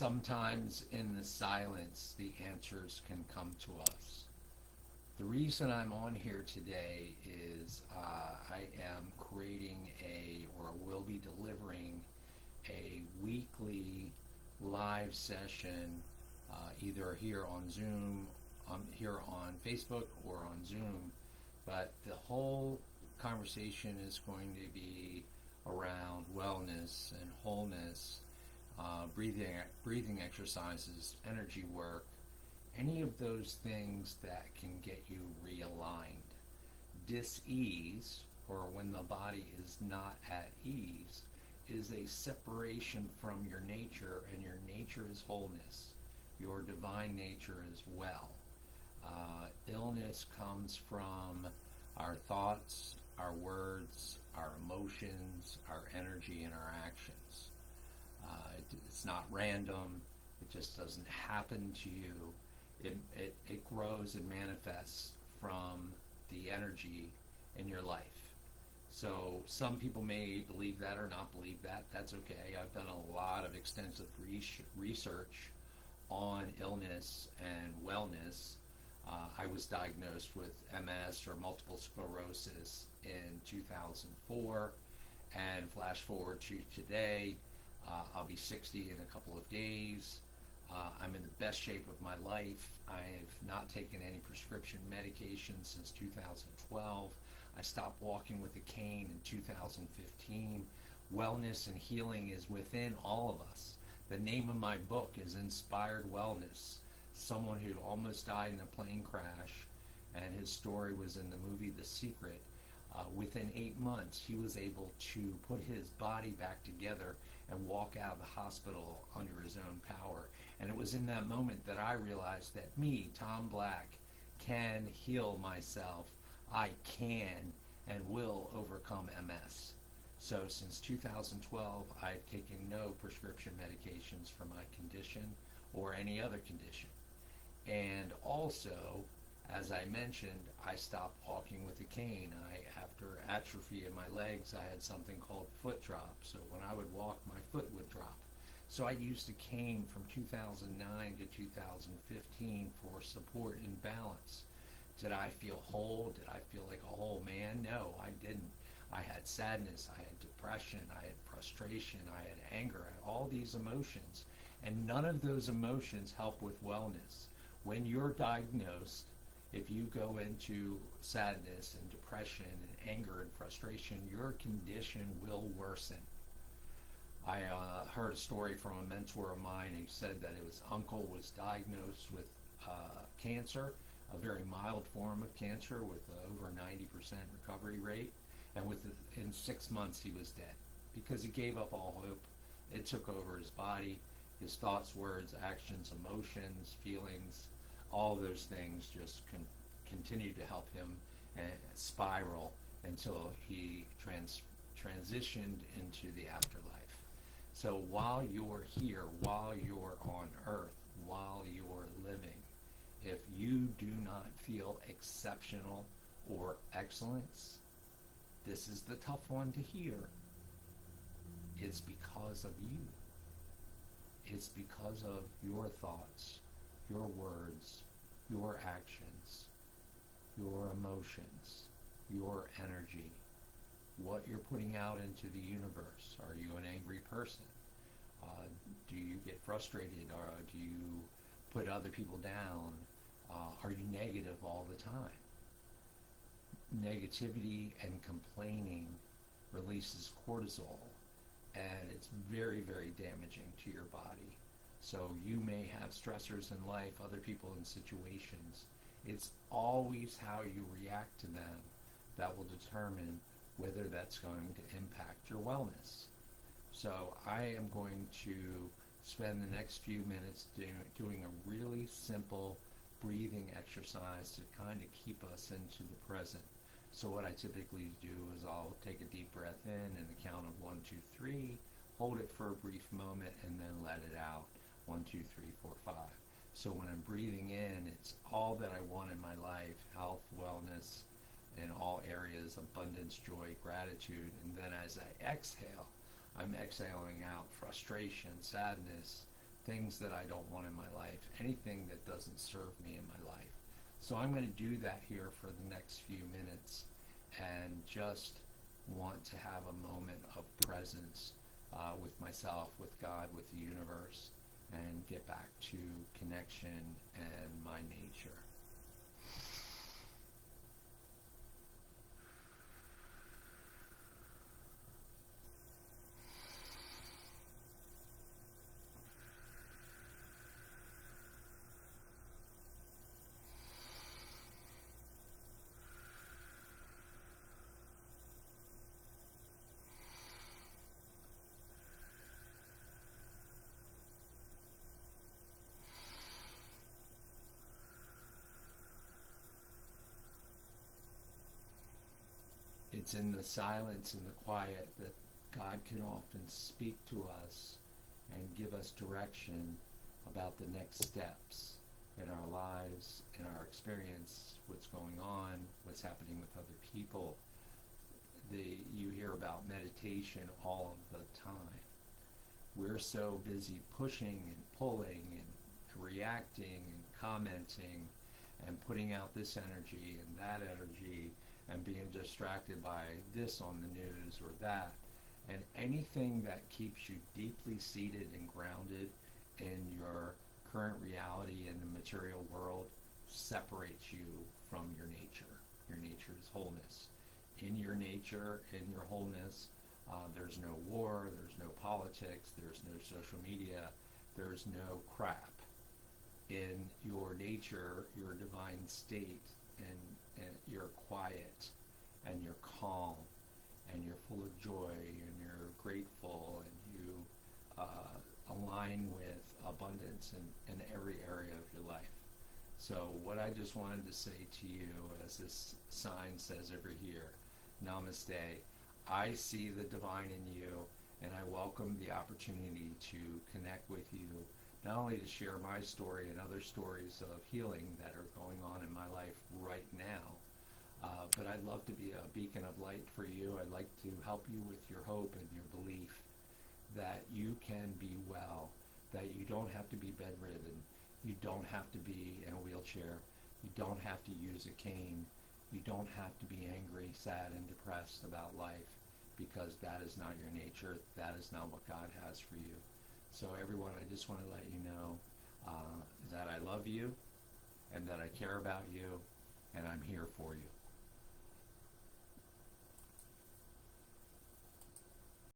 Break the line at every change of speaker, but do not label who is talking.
sometimes in the silence, the answers can come to us. The reason I'm on here today is I am creating or will be delivering a weekly live session, either here on Zoom, here on Facebook, or on Zoom. But the whole conversation is going to be around wellness and wholeness, breathing exercises, energy work, any of those things that can get you realigned. Dis-ease, or when the body is not at ease, is a separation from your nature, and your nature is wholeness. Your divine nature is well. Illness comes from our thoughts, our words, our emotions, our energy, and our actions. It's not random. It just doesn't happen to you. It grows and manifests from the energy in your life. So some people may believe that or not believe that. That's okay. I've done a lot of extensive research on illness and wellness. I was diagnosed with MS, or multiple sclerosis, in 2004, and flash forward to today, I'll be 60 in a couple of days. I'm in the best shape of my life. I've not taken any prescription medication since 2012. I stopped walking with a cane in 2015. Wellness and healing is within all of us. The name of my book is Inspired Wellness. Someone who almost died in a plane crash, and his story was in the movie The Secret. Within 8 months, he was able to put his body back together and walk out of the hospital under his own power. And it was in that moment that I realized that me, Tom Black, can heal myself. I can and will overcome MS. So since 2012, I've taken no prescription medications for my condition or any other condition. And also, as I mentioned, I stopped walking with a cane. After atrophy in my legs, I had something called foot drop. So when I would walk, my foot would drop. So I used a cane from 2009 to 2015 for support and balance. Did I feel whole? Did I feel like a whole man? No, I didn't. I had sadness, I had depression, I had frustration, I had anger, I had all these emotions. And none of those emotions help with wellness. When you're diagnosed, if you go into sadness and depression and anger and frustration, your condition will worsen. I heard a story from a mentor of mine who said that his uncle was diagnosed with cancer, a very mild form of cancer with over 90% recovery rate, and in 6 months he was dead because he gave up all hope. It took over his body, his thoughts, words, actions, emotions, feelings. All those things just continued to help him spiral until he transitioned into the afterlife. So while you're here, while you're on earth, while you're living, if you do not feel exceptional or excellence, this is the tough one to hear. It's because of you. It's because of your thoughts, your words, your actions, your emotions, your energy, what you're putting out into the universe. Are you an angry person? Do you get frustrated, or do you put other people down? Are you negative all the time? Negativity and complaining releases cortisol, and it's very, very damaging to your body. So you may have stressors in life, other people in situations. It's always how you react to them that will determine whether that's going to impact your wellness. So I am going to spend the next few minutes doing a really simple breathing exercise to kind of keep us into the present. So what I typically do is I'll take a deep breath in and the count of 1, 2, 3, hold it for a brief moment, and then let it out. 1, 2, 3, 4, 5. So when I'm breathing in, it's all that I want in my life: health, wellness, in all areas, abundance, joy, gratitude. And then as I exhale, I'm exhaling out frustration, sadness, things that I don't want in my life, anything that doesn't serve me in my life. So I'm going to do that here for the next few minutes and just want to have a moment of presence with myself, with God, with the universe, and get back to connection and my nature. It's in the silence and the quiet that God can often speak to us and give us direction about the next steps in our lives, in our experience, what's going on, what's happening with other people. You hear about meditation all of the time. We're so busy pushing and pulling and reacting and commenting and putting out this energy and that energy and being distracted by this on the news or that. And anything that keeps you deeply seated and grounded in your current reality in the material world separates you from your nature. Your nature is wholeness. In your nature, in your wholeness, there's no war, there's no politics, there's no social media, there's no crap. In your nature, your divine state, and you're quiet, and you're calm, and you're full of joy, and you're grateful, and you align with abundance in every area of your life. So what I just wanted to say to you, as this sign says over here, Namaste, I see the divine in you, and I welcome the opportunity to connect with you, not only to share my story and other stories of healing that are going on in my life right now, but I'd love to be a beacon of light for you. I'd like to help you with your hope and your belief that you can be well, that you don't have to be bedridden, you don't have to be in a wheelchair, you don't have to use a cane, you don't have to be angry, sad, and depressed about life, because that is not your nature, that is not what God has for you. So everyone, I just want to let you know that I love you, and that I care about you, and I'm here for you.